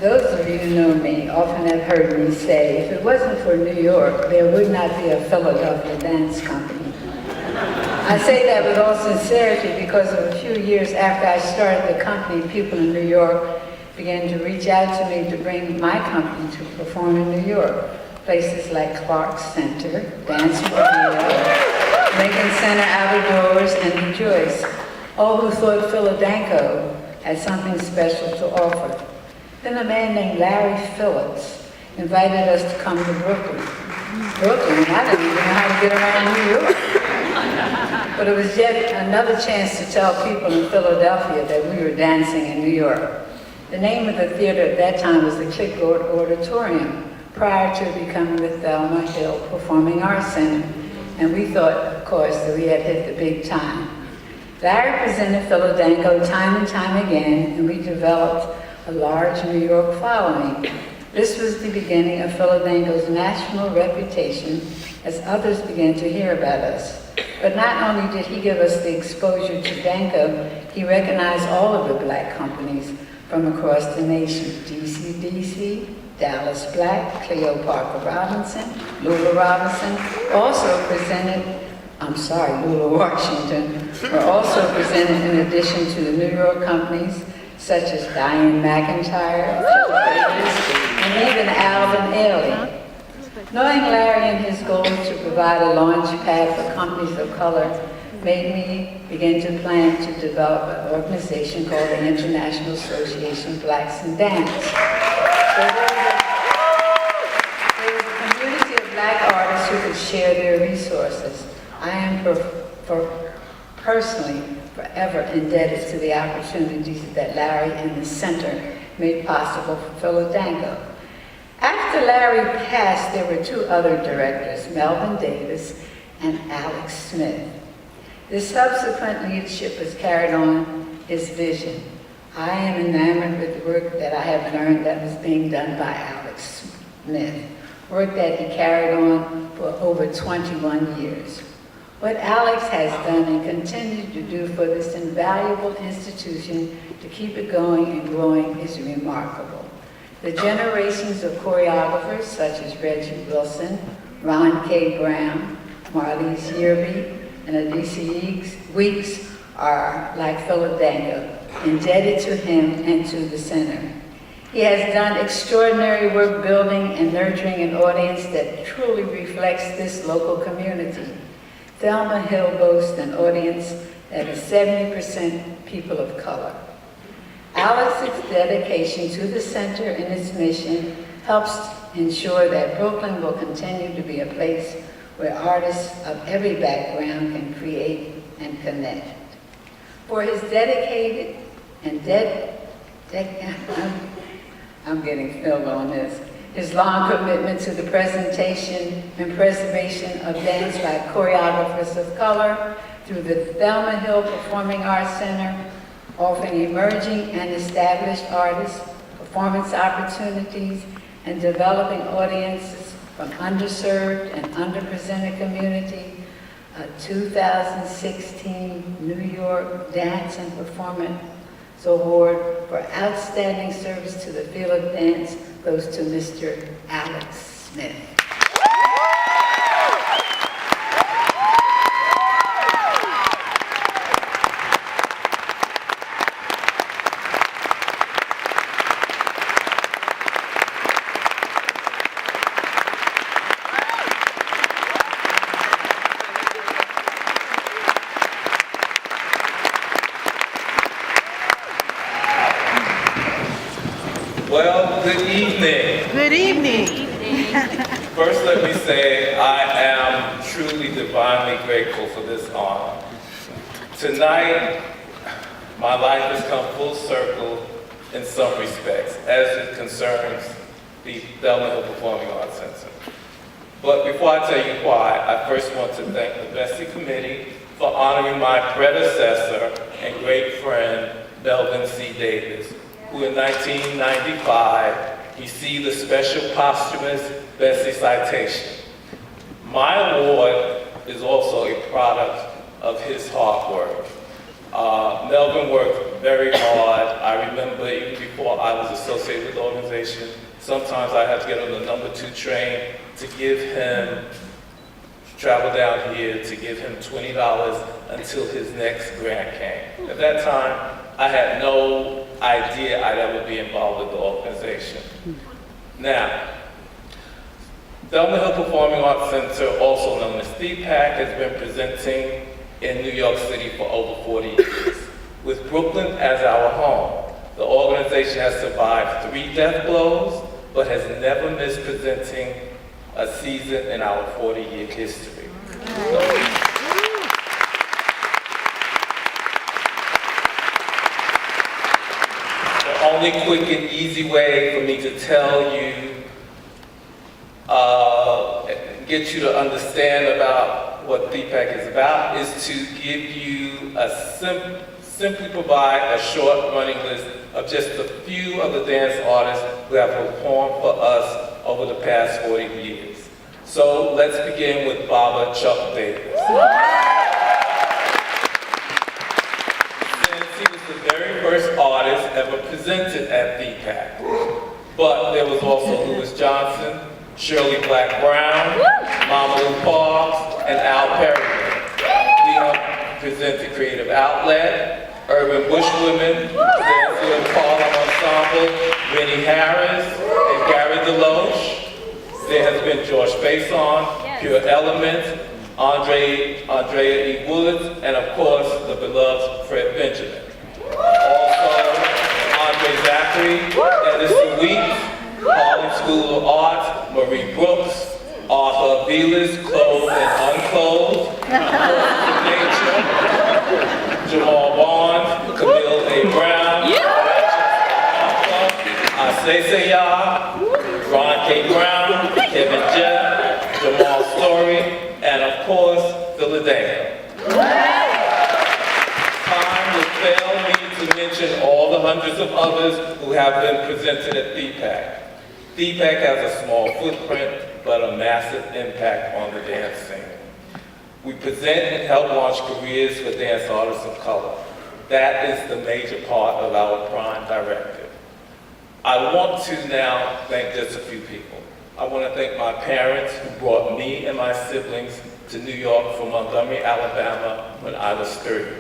Those of you who know me often have heard me say, if it wasn't for New York, there would not be a Philadelphia dance company. I say that with all sincerity because of a few years after I started the company, people in New York began to reach out to me to bring my company to perform in New York. Places like Clark's Center, Dance Rodeo, Lincoln Center Out of Doors, and Rejoice, all who thought Philadanco had something special to offer. Then a man named Larry Phillips invited us to come to Brooklyn. I didn't even know how to get around New York. But it was yet another chance to tell people in Philadelphia that we were dancing in New York. The name of the theater at that time was the Click Auditorium, prior to becoming the Thelma Hill Performing Arts Center. And we thought, of course, that we had hit the big time. Larry presented Philadanco time and time again, and we developed a large New York following. This was the beginning of Philadanco's national reputation as others began to hear about us. But not only did he give us the exposure to Danco, he recognized all of the black companies from across the nation. DC, Dallas Black, Cleo Parker Robinson, Lula Robinson, also presented, Lula Washington, were also presented in addition to the New York companies such as Diane McIntyre, and even Alvin Ailey. Knowing Larry and his goal to provide a launch pad for companies of color made me begin to plan to develop an organization called the International Association of Blacks in Dance. So there was a community of black artists who could share their resources. I am personally forever indebted to the opportunities that Larry and the Center made possible for Philadanco. After Larry passed, there were two other directors, Melvin Davis and Alex Smith. The subsequent leadership has carried on his vision. I am enamored with the work that I have learned that was being done by Alex Smith, work that he carried on for over 21 years. What Alex has done and continues to do for this invaluable institution to keep it going and growing is remarkable. The generations of choreographers such as Reggie Wilson, Ron K. Brown, Marlise Yearby, and Adisi Weeks are, like Philadanco, indebted to him and to the center. He has done extraordinary work building and nurturing an audience that truly reflects this local community. Thelma Hill boasts an audience that is 70% people of color. Alex's dedication to the center and its mission helps ensure that Brooklyn will continue to be a place where artists of every background can create and connect. For his dedicated and I'm getting filled on this. His long commitment to the presentation and preservation of dance by choreographers of color through the Thelma Hill Performing Arts Center, offering emerging and established artists performance opportunities and developing audiences from underserved and underrepresented community. A 2016 New York Dance and Performance Award for outstanding service to the field of dance goes to Mr. Alex Smith. Well, good evening. Good evening. First, let me say I am truly divinely grateful for this honor. Tonight, my life has come full circle in some respects, as it concerns the Thelma Hill Performing Arts Center. But before I tell you why, I first want to thank the Bessie Committee for honoring my predecessor and great friend, Melvin C. Davis, who in 1995 received the special posthumous Bessie citation. My award is also a product of his hard work. Melvin worked very hard. I remember even before before I was associated with the organization. Sometimes I had to get on the number 2 train to give him, travel down here to give him $20 until his next grant came. At that time, I had no idea I'd ever be involved with the organization. Now, Thelma Hill Performing Arts Center, also known as DPAC, has been presenting in New York City for over 40 years. With Brooklyn as our home, the organization has survived 3 death blows, but has never missed presenting a season in our 40-year history. The only quick and easy way for me to tell you, get you to understand about what DPAC is about, is to give you a simply provide a short running list of just a few of the dance artists who have performed for us over the past 40 years. So let's begin with Baba Chuck Davis. Since he was the very first artist ever presented at DPAC. But there was also Louis Johnson, Shirley Black Brown, Mama Lou Parks, and Al Perry. We have presented Creative Outlet, Urban Bushwomen, Danfield Harlem Ensemble, Rennie Harris, and Gary DeLoach. There has been George Faison, Pure Element, Andrea E. Woods, and of course, the beloved Fred Benjamin. Also, Andre Zachary, Edison Weeks, Harlem School of Arts, Marie Brooks, Arthur Velas, Clothed and Unclothed, Forces of Nature, Jamal Barnes, Camille A. Brown, Asese Ya, Ron K. Brown, Kevin Jeff, Jamal Story, and of course, Philadelphia. Time will fail me to mention all the hundreds of others who have been presented at DPAC. DPAC has a small footprint, but a massive impact on the dance scene. We present and help launch careers for dance artists of color. That is the major part of our prime directive. I want to now thank just a few people. I want to thank my parents who brought me and my siblings to New York from Montgomery, Alabama when I was 30.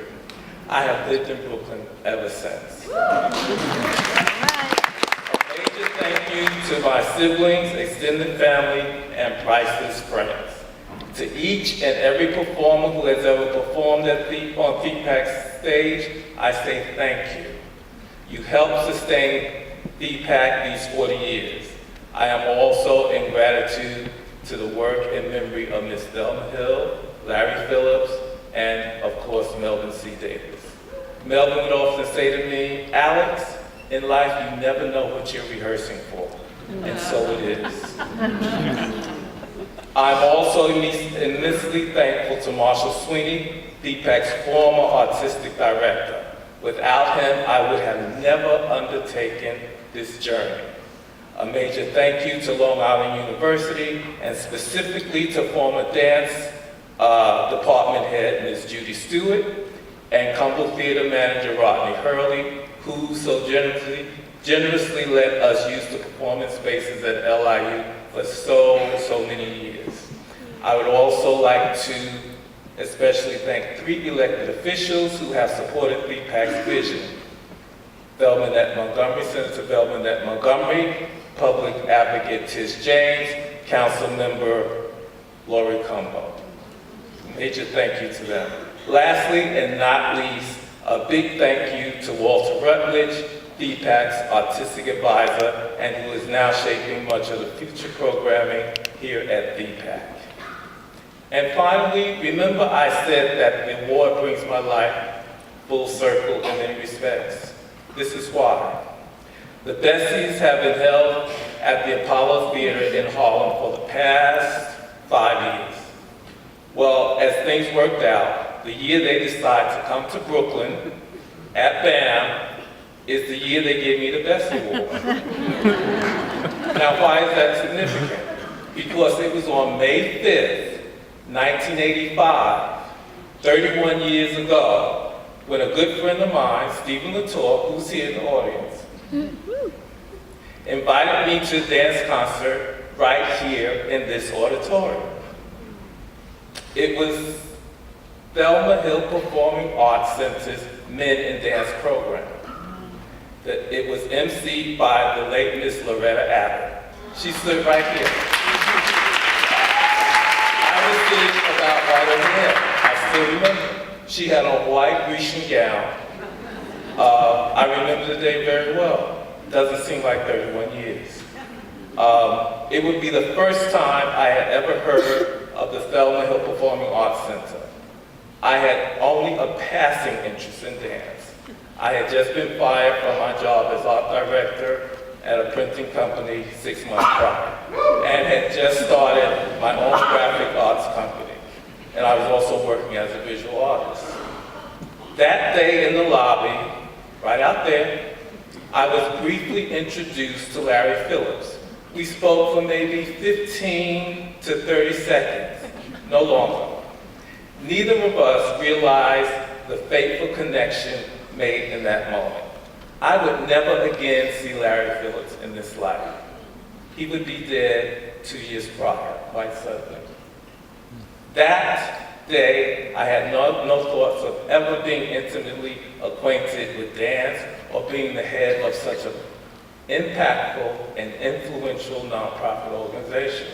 I have lived in Brooklyn ever since. Thank you to my siblings, extended family, and priceless friends. To each and every performer who has ever performed on DPAC's stage, I say thank you. You helped sustain DPAC these 40 years. I am also in gratitude to the work and memory of Ms. Thelma Hill, Larry Phillips, and of course, Melvin C. Davis. Melvin would often say to me, Alex, in life, you never know what you're rehearsing for, and so it is. I'm also immensely thankful to Marshall Sweeney, DPAC's former artistic director. Without him, I would have never undertaken this journey. A major thank you to Long Island University, and specifically to former dance department head, Ms. Judy Stewart, and Cumble Theater manager, Rodney Hurley, who so generously let us use the performance spaces at LIU for so many years. I would also like to especially thank 3 elected officials who have supported DPAC's vision. Belmonette Montgomery, Senator Belmonette Montgomery, Public Advocate Tish James, Council Member Lori Cumbo. Major thank you to them. Lastly, and not least, a big thank you to Walter Rutledge, DPAC's artistic advisor, and who is now shaping much of the future programming here at DPAC. And finally, remember I said that the award brings my life full circle in many respects. This is why. The Bessies have been held at the Apollo Theater in Harlem for the past 5 years. Well, as things worked out, the year they decided to come to Brooklyn at BAM is the year they gave me the Bessie Award. Now, why is that significant? Because it was on May 5th, 1985, 31 years ago, when a good friend of mine, Stephen Latour, who's here in the audience, invited me to a dance concert right here in this auditorium. It was Thelma Hill Performing Arts Center's Men in Dance program. It was emceed by the late Miss Loretta Abbott. She stood right here. I was sitting about right over here. I still remember. She had a white Grecian gown. I remember the day very well. Doesn't seem like 31 years. It would be the first time I had ever heard of the Thelma Hill Performing Arts Center. I had only a passing interest in dance. I had just been fired from my job as art director at a printing company 6 months prior, and had just started my own graphic arts company. And I was also working as a visual artist. That day in the lobby, right out there, I was briefly introduced to Larry Phillips. We spoke for maybe 15 to 30 seconds, no longer. Neither of us realized the fateful connection made in that moment. I would never again see Larry Phillips in this life. He would be dead 2 years prior, quite suddenly. That day, I had no thoughts of ever being intimately acquainted with dance or being the head of such an impactful and influential nonprofit organization.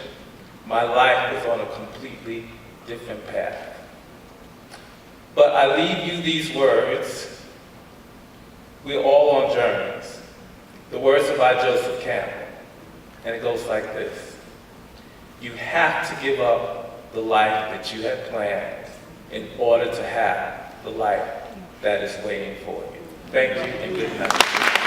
My life was on a completely different path. But I leave you these words. We're all on journeys. The words are by Joseph Campbell, and it goes like this. You have to give up the life that you had planned in order to have the life that is waiting for you. Thank you and good night.